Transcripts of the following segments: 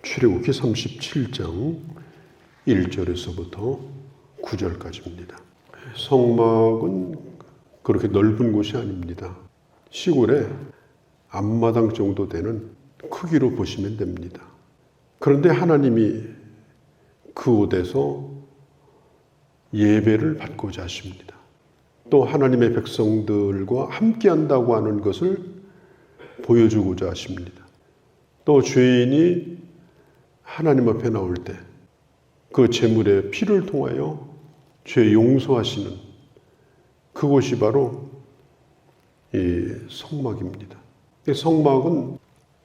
출애굽기 37장 1절에서부터 9절까지입니다. 성막은 그렇게 넓은 곳이 아닙니다. 시골에 앞마당 정도 되는 크기로 보시면 됩니다. 그런데 하나님이 그곳에서 예배를 받고자 하십니다. 또 하나님의 백성들과 함께한다고 하는 것을 보여주고자 하십니다. 또 죄인이 하나님 앞에 나올 때 그 제물의 피를 통하여 죄 용서하시는 그곳이 바로 이 성막입니다. 성막은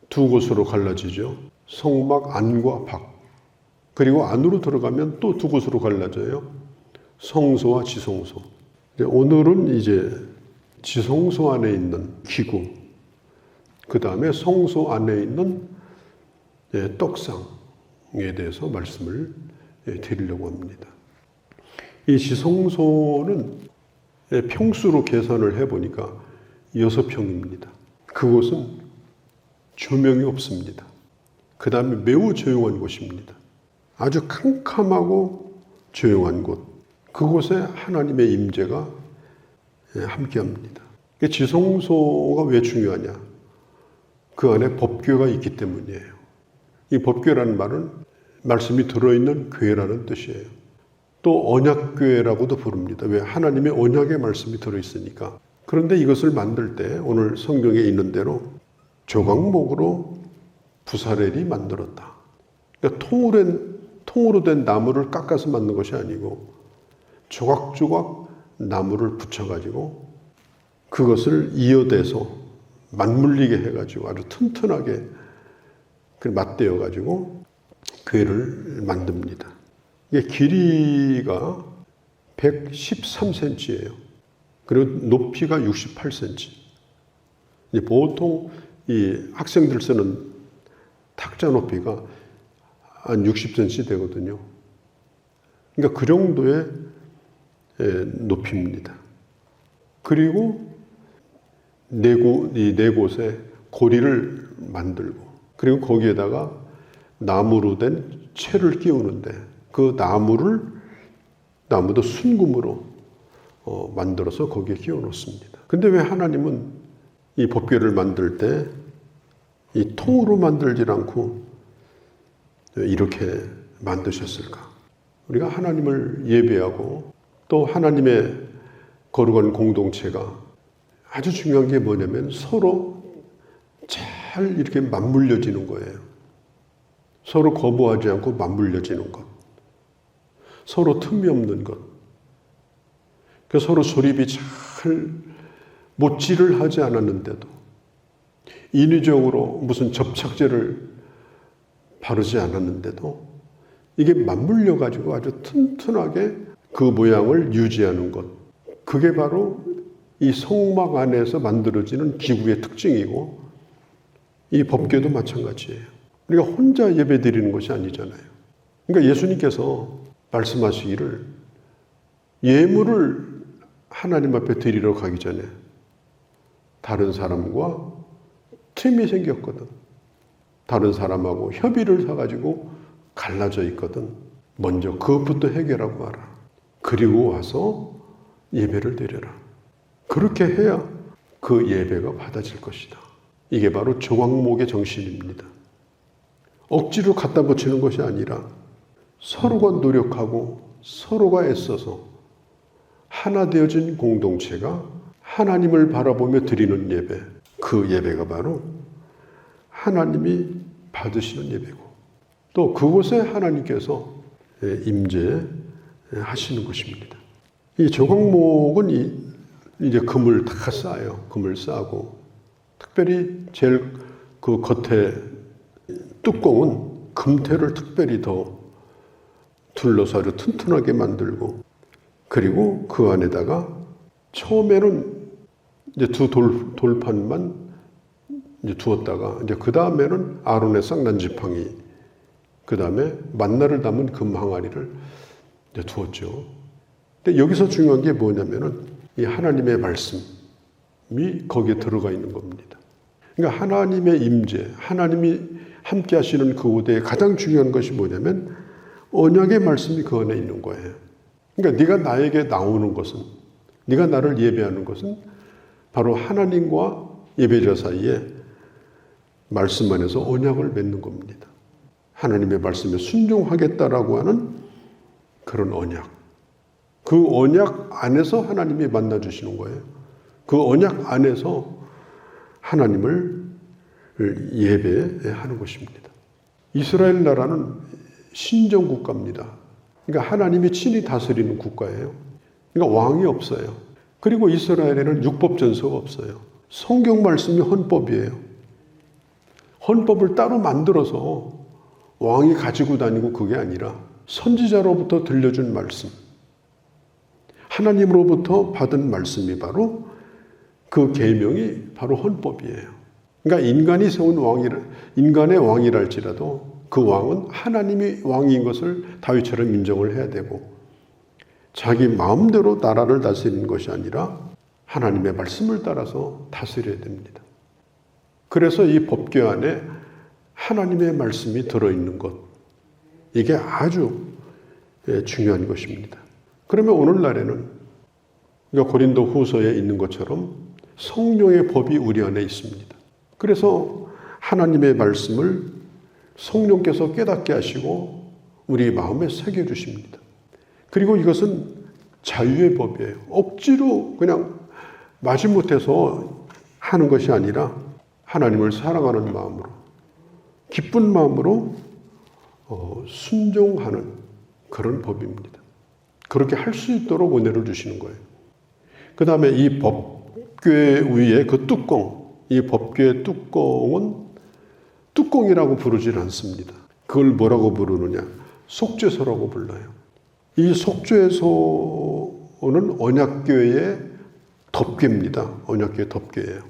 두 곳으로 갈라지죠. 성막 안과 밖. 그리고 안으로 들어가면 또 두 곳으로 갈라져요. 성소와 지성소. 오늘은 이제 지성소 안에 있는 기구, 그 다음에 성소 안에 있는 떡상에 대해서 말씀을 드리려고 합니다. 이 지성소는 평수로 계산을 해보니까 6평입니다. 그곳은 조명이 없습니다. 그 다음에 매우 조용한 곳입니다. 아주 캄캄하고 조용한 곳. 그곳에 하나님의 임재가 함께합니다. 지성소가 왜 중요하냐? 그 안에 법궤가 있기 때문이에요. 이 법궤라는 말은 말씀이 들어있는 궤라는 뜻이에요. 또 언약궤라고도 부릅니다. 왜? 하나님의 언약의 말씀이 들어있으니까. 그런데 이것을 만들 때 오늘 성경에 있는 대로 조각목으로 부사렐이 만들었다. 그러니까 통으로 된 나무를 깎아서 만든 것이 아니고 조각조각 나무를 붙여가지고 그것을 이어대서 맞물리게 해가지고 아주 튼튼하게 맞대어가지고 궤를 만듭니다. 이게 길이가 113cm예요. 그리고 높이가 68cm. 보통 이 학생들 쓰는 탁자 높이가 한 60cm 되거든요. 그러니까 그 정도의 높이입니다. 그리고 이 네 곳에 고리를 만들고, 그리고 거기에다가 나무로 된 채를 끼우는데 그 나무도 순금으로 만들어서 거기에 끼워 놓습니다. 근데 왜 하나님은 이 법궤를 만들 때 이 통으로 만들질 않고 이렇게 만드셨을까? 우리가 하나님을 예배하고 또 하나님의 거룩한 공동체가 아주 중요한 게 뭐냐면 서로 잘 이렇게 맞물려지는 거예요. 서로 거부하지 않고 맞물려지는 것. 서로 틈이 없는 것. 서로 조립이 잘 못질을 하지 않았는데도 인위적으로 무슨 접착제를 바르지 않았는데도 이게 맞물려가지고 아주 튼튼하게 그 모양을 유지하는 것. 그게 바로 이 성막 안에서 만들어지는 기구의 특징이고 이 법궤도 마찬가지예요. 우리가 혼자 예배 드리는 것이 아니잖아요. 그러니까 예수님께서 말씀하시기를 예물을 하나님 앞에 드리러 가기 전에 다른 사람과 틈이 생겼거든. 다른 사람하고 협의를 사가지고 갈라져 있거든. 먼저 그것부터 해결하고 와라. 그리고 와서 예배를 드려라. 그렇게 해야 그 예배가 받아질 것이다. 이게 바로 조각목의 정신입니다. 억지로 갖다 붙이는 것이 아니라 서로가 노력하고 서로가 애써서 하나 되어진 공동체가 하나님을 바라보며 드리는 예배, 그 예배가 바로 하나님이 받으시는 예배고 또 그곳에 하나님께서 임재하시는 것입니다. 이 조각목은 이제 금을 다 쌓아요. 금을 쌓고 특별히 제일 그 겉에 뚜껑은 금태를 특별히 더 둘러서 아주 튼튼하게 만들고 그리고 그 안에다가 처음에는 이제 두 돌판만 이제 두었다가 이제 그 다음에는 아론의 쌍난 지팡이 그 다음에 만나를 담은 금 항아리를 이제 두었죠. 근데 여기서 중요한 게 뭐냐면은 이 하나님의 말씀이 거기에 들어가 있는 겁니다. 그러니까 하나님의 임재, 하나님이 함께 하시는 그 우대에 가장 중요한 것이 뭐냐면 언약의 말씀이 그 안에 있는 거예요. 그러니까 네가 나에게 나오는 것은, 네가 나를 예배하는 것은 바로 하나님과 예배자 사이에 말씀 안에서 언약을 맺는 겁니다. 하나님의 말씀에 순종하겠다라고 하는 그런 언약. 그 언약 안에서 하나님이 만나주시는 거예요. 그 언약 안에서 하나님을 예배하는 것입니다. 이스라엘 나라는 신정국가입니다. 그러니까 하나님이 친히 다스리는 국가예요. 그러니까 왕이 없어요. 그리고 이스라엘에는 율법전서가 없어요. 성경 말씀이 헌법이에요. 헌법을 따로 만들어서 왕이 가지고 다니고 그게 아니라 선지자로부터 들려준 말씀, 하나님으로부터 받은 말씀이 바로 그 계명이 바로 헌법이에요. 그러니까 인간이 세운 인간의 왕이랄지라도 그 왕은 하나님이 왕인 것을 다윗처럼 인정을 해야 되고 자기 마음대로 나라를 다스리는 것이 아니라 하나님의 말씀을 따라서 다스려야 됩니다. 그래서 이 법궤 안에 하나님의 말씀이 들어있는 것, 이게 아주 중요한 것입니다. 그러면 오늘날에는 그러니까 고린도 후서에 있는 것처럼 성령의 법이 우리 안에 있습니다. 그래서 하나님의 말씀을 성령께서 깨닫게 하시고 우리 마음에 새겨주십니다. 그리고 이것은 자유의 법이에요. 억지로 그냥 마지못해서 하는 것이 아니라 하나님을 사랑하는 마음으로, 기쁜 마음으로 순종하는 그런 법입니다. 그렇게 할 수 있도록 은혜를 주시는 거예요. 그 다음에 이 법궤 위에 그 뚜껑, 이 법궤 뚜껑은 뚜껑이라고 부르질 않습니다. 그걸 뭐라고 부르느냐? 속죄소라고 불러요. 이 속죄소는 언약궤의 덮개입니다. 언약궤의 덮개예요.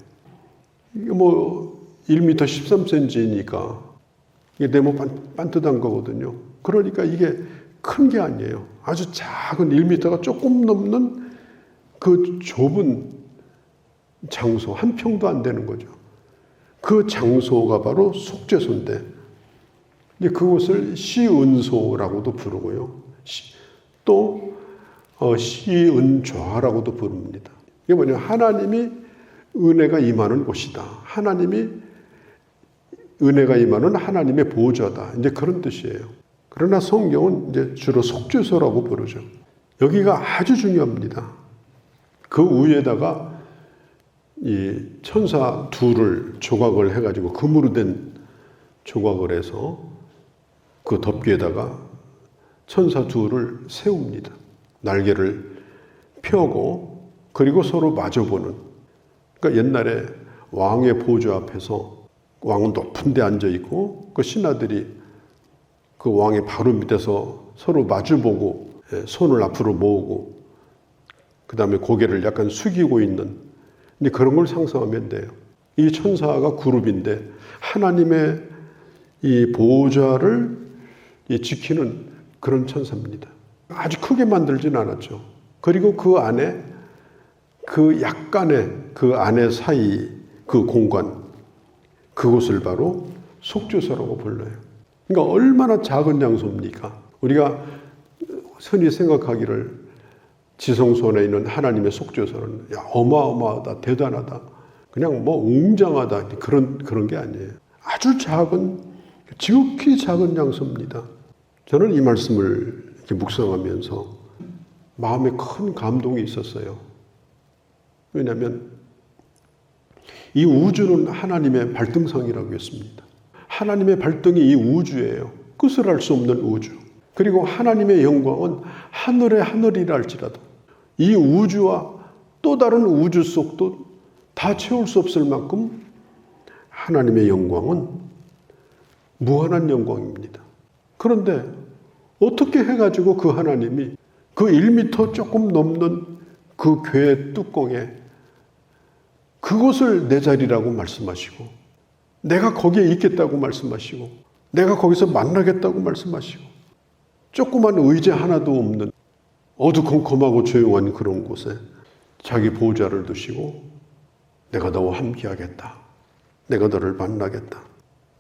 이게 뭐 1m 13cm니까 이게 네모 반듯한 거거든요. 그러니까 이게 큰 게 아니에요. 아주 작은 1m가 조금 넘는 그 좁은 장소, 한 평도 안 되는 거죠. 그 장소가 바로 속죄소인데 그곳을 시은소라고도 부르고요. 또 시은좌라고도 부릅니다. 이게 뭐냐면 하나님이 은혜가 임하는 곳이다. 하나님이 은혜가 임하는 하나님의 보좌다. 이제 그런 뜻이에요. 그러나 성경은 이제 주로 속죄소라고 부르죠. 여기가 아주 중요합니다. 그 위에다가 이 천사 둘을 조각을 해가지고 금으로 된 조각을 해서 그 덮개에다가 천사 둘을 세웁니다. 날개를 펴고 그리고 서로 마주보는. 그러니까 옛날에 왕의 보좌 앞에서 왕은 높은 데 앉아 있고 그 신하들이 그 왕의 바로 밑에서 서로 마주보고 손을 앞으로 모으고 그 다음에 고개를 약간 숙이고 있는 그런 걸 상상하면 돼요. 이 천사가 그룹인데 하나님의 이 보좌를 지키는 그런 천사입니다. 아주 크게 만들진 않았죠. 그리고 그 안에 그 약간의 그 안에 사이 그 공간, 그곳을 바로 속죄소라고 불러요. 그러니까 얼마나 작은 장소입니까? 우리가 흔히 생각하기를 지성소 안에 있는 하나님의 속죄소는 야, 어마어마하다, 대단하다, 그냥 뭐 웅장하다 그런 게 아니에요. 아주 작은, 지극히 작은 장소입니다. 저는 이 말씀을 이렇게 묵상하면서 마음에 큰 감동이 있었어요. 왜냐하면 이 우주는 하나님의 발등상이라고 했습니다. 하나님의 발등이 이 우주예요. 끝을 알 수 없는 우주. 그리고 하나님의 영광은 하늘의 하늘이라 할지라도 이 우주와 또 다른 우주 속도 다 채울 수 없을 만큼 하나님의 영광은 무한한 영광입니다. 그런데 어떻게 해가지고 그 하나님이 그 1m 조금 넘는 그 궤 뚜껑에 그곳을 내 자리라고 말씀하시고 내가 거기에 있겠다고 말씀하시고 내가 거기서 만나겠다고 말씀하시고 조그만 의자 하나도 없는 어두컴컴하고 조용한 그런 곳에 자기 보좌를 두시고 내가 너와 함께하겠다. 내가 너를 만나겠다.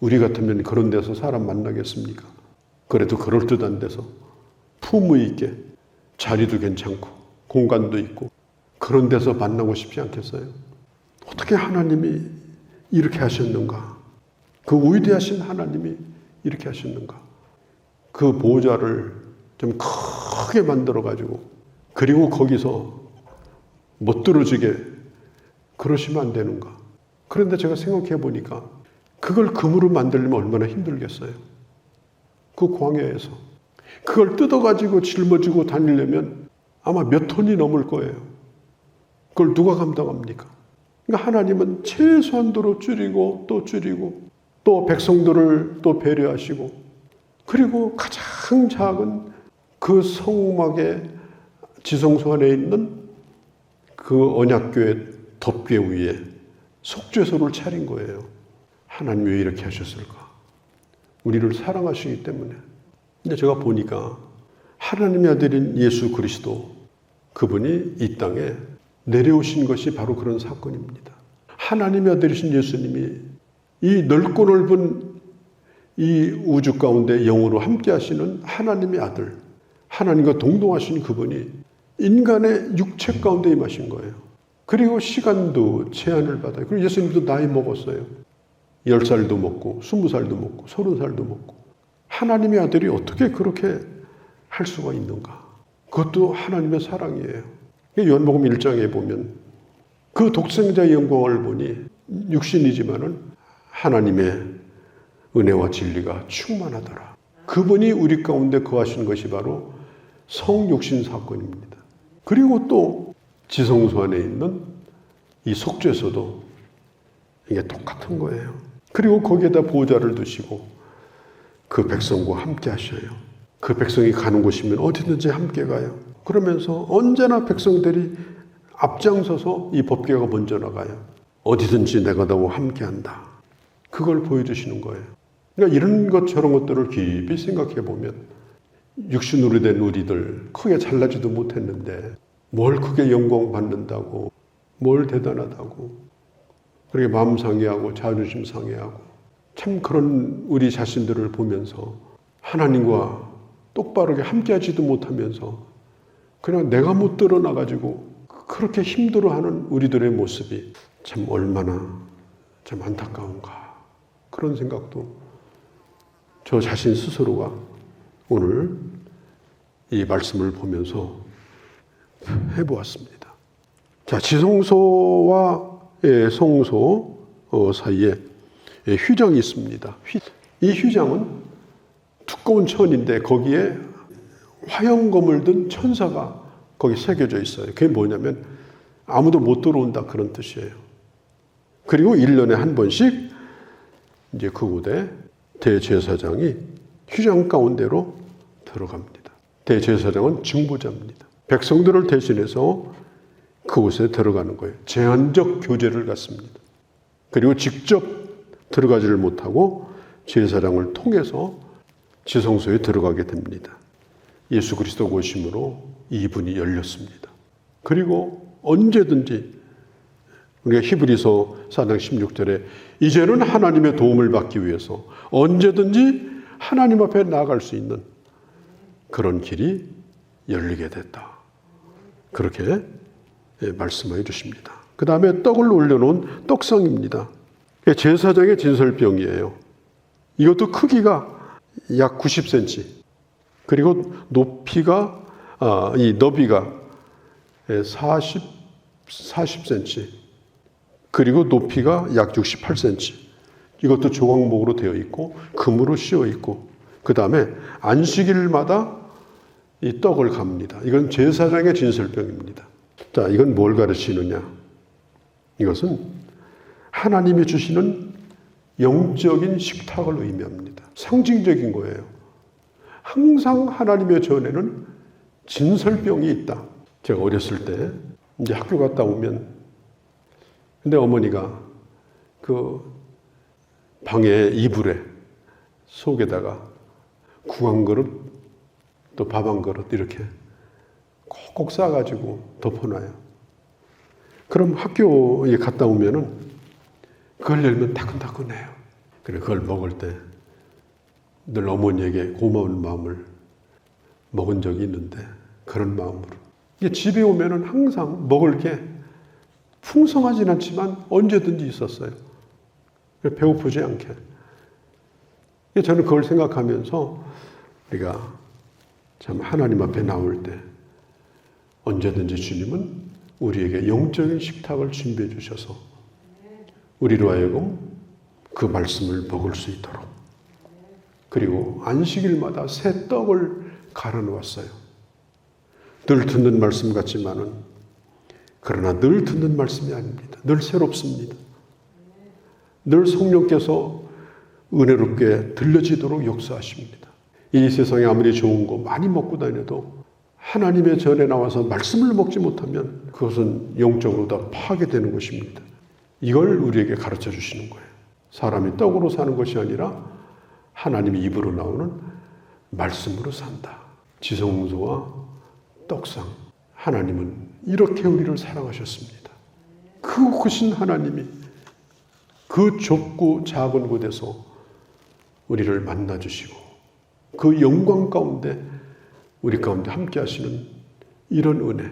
우리 같으면 그런 데서 사람 만나겠습니까? 그래도 그럴듯한 데서 품위 있게 자리도 괜찮고 공간도 있고 그런 데서 만나고 싶지 않겠어요? 어떻게 하나님이 이렇게 하셨는가? 그 위대하신 하나님이 이렇게 하셨는가? 그 보좌를 좀 크게 만들어가지고 그리고 거기서 못 들어지게 그러시면 안 되는가? 그런데 제가 생각해 보니까 그걸 금으로 만들려면 얼마나 힘들겠어요? 그 광야에서 그걸 뜯어가지고 짊어지고 다니려면 아마 몇 톤이 넘을 거예요. 그걸 누가 감당합니까? 그러니까 하나님은 최소한도로 줄이고 또 줄이고 또 백성들을 또 배려하시고 그리고 가장 작은 그 성막의 지성소 안에 있는 그 언약궤의 덮개 위에 속죄소를 차린 거예요. 하나님 왜 이렇게 하셨을까? 우리를 사랑하시기 때문에. 근데 제가 보니까 하나님의 아들인 예수 그리스도 그분이 이 땅에 내려오신 것이 바로 그런 사건입니다. 하나님의 아들이신 예수님이 이 넓고 넓은 이 우주 가운데 영으로 함께 하시는 하나님의 아들, 하나님과 동동하신 그분이 인간의 육체 가운데 임하신 거예요. 그리고 시간도 제한을 받아요. 그리고 예수님도 나이 먹었어요. 10살도 먹고 20살도 먹고 30살도 먹고 하나님의 아들이 어떻게 그렇게 할 수가 있는가? 그것도 하나님의 사랑이에요. 요한복음 1장에 보면 그 독생자의 영광을 보니 육신이지만은 하나님의 은혜와 진리가 충만하더라. 그분이 우리 가운데 거하신 것이 바로 성육신 사건입니다. 그리고 또 지성소 안에 있는 이 속죄소도 이게 똑같은 거예요. 그리고 거기에다 보좌를 두시고 그 백성과 함께 하셔요. 그 백성이 가는 곳이면 어디든지 함께 가요. 그러면서 언제나 백성들이 앞장서서 이 법궤가 먼저 나가요. 어디든지 내가 너와 함께 한다. 그걸 보여주시는 거예요. 그러니까 이런 것 저런 것들을 깊이 생각해 보면 육신으로 된 우리들 크게 잘나지도 못했는데 뭘 크게 영광 받는다고 뭘 대단하다고 그렇게 마음 상해하고 자존심 상해하고 참 그런 우리 자신들을 보면서 하나님과 똑바르게 함께하지도 못하면서 그냥 내가 못 드러나가지고 그렇게 힘들어하는 우리들의 모습이 참 얼마나 참 안타까운가 그런 생각도 저 자신 스스로가 오늘 이 말씀을 보면서 해보았습니다. 자, 지성소와 성소 사이에 휘장이 있습니다. 이 휘장은 두꺼운 천인데 거기에 화영검을 든 천사가 거기 새겨져 있어요. 그게 뭐냐면 아무도 못 들어온다 그런 뜻이에요. 그리고 1년에 한 번씩 이제 그곳에 대제사장이 휘장 가운데로 들어갑니다. 대제사장은 증보자입니다. 백성들을 대신해서 그곳에 들어가는 거예요. 제한적 교제를 갖습니다. 그리고 직접 들어가지를 못하고 제사장을 통해서 지성소에 들어가게 됩니다. 예수 그리스도 오심으로 이분이 열렸습니다. 그리고 언제든지 우리가 히브리서 4장 16절에 이제는 하나님의 도움을 받기 위해서 언제든지 하나님 앞에 나아갈 수 있는 그런 길이 열리게 됐다. 그렇게 말씀해 주십니다. 그 다음에 떡을 올려놓은 떡상입니다. 제사장의 진설병이에요. 이것도 크기가 약 90cm 그리고 높이가 이 너비가 40cm 그리고 높이가 약 68cm 이것도 조각목으로 되어 있고 금으로 씌워 있고 그 다음에 안식일마다 이 떡을 갑니다. 이건 제사장의 진설병입니다. 자, 이건 뭘 가르치느냐? 이것은 하나님이 주시는 영적인 식탁을 의미합니다. 상징적인 거예요. 항상 하나님의 전에는 진설병이 있다. 제가 어렸을 때 이제 학교 갔다 오면 근데 어머니가 그 방에 이불에 속에다가 국 한 그릇 또 밥 한 그릇 이렇게 꼭꼭 싸가지고 덮어놔요. 그럼 학교에 갔다 오면은 그걸 열면 따끈따끈해요. 그래, 그걸 먹을 때 늘 어머니에게 고마운 마음을 먹은 적이 있는데, 그런 마음으로. 이게 집에 오면은 항상 먹을 게 풍성하진 않지만 언제든지 있었어요. 배고프지 않게. 저는 그걸 생각하면서 우리가 참 하나님 앞에 나올 때 언제든지 주님은 우리에게 영적인 식탁을 준비해 주셔서 우리로 하여금 그 말씀을 먹을 수 있도록, 그리고 안식일마다 새 떡을 갈아 놓았어요. 늘 듣는 말씀 같지만은, 그러나 늘 듣는 말씀이 아닙니다. 늘 새롭습니다. 늘 성령께서 은혜롭게 들려지도록 역사하십니다. 이 세상에 아무리 좋은 거 많이 먹고 다녀도 하나님의 전에 나와서 말씀을 먹지 못하면 그것은 영적으로 다 파괴되는 것입니다. 이걸 우리에게 가르쳐 주시는 거예요. 사람이 떡으로 사는 것이 아니라 하나님의 입으로 나오는 말씀으로 산다. 지성소와 떡상. 하나님은 이렇게 우리를 사랑하셨습니다. 그 크신 하나님이 그 좁고 작은 곳에서 우리를 만나주시고 그 영광 가운데 우리 가운데 함께 하시는 이런 은혜.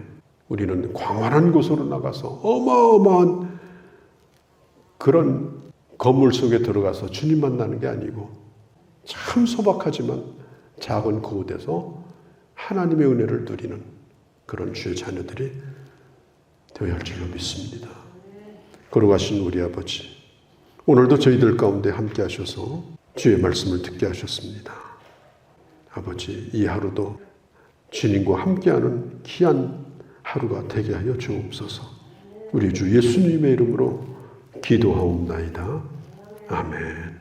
우리는 광활한 곳으로 나가서 어마어마한 그런 건물 속에 들어가서 주님 만나는 게 아니고 참 소박하지만 작은 그곳에서 하나님의 은혜를 누리는 그런 주의 자녀들이 되어야 할 줄로 믿습니다. 걸어가신 우리 아버지, 오늘도 저희들 가운데 함께 하셔서 주의 말씀을 듣게 하셨습니다. 아버지, 이 하루도 주님과 함께하는 귀한 하루가 되게 하여 주옵소서. 우리 주 예수님의 이름으로 기도하옵나이다. 아멘.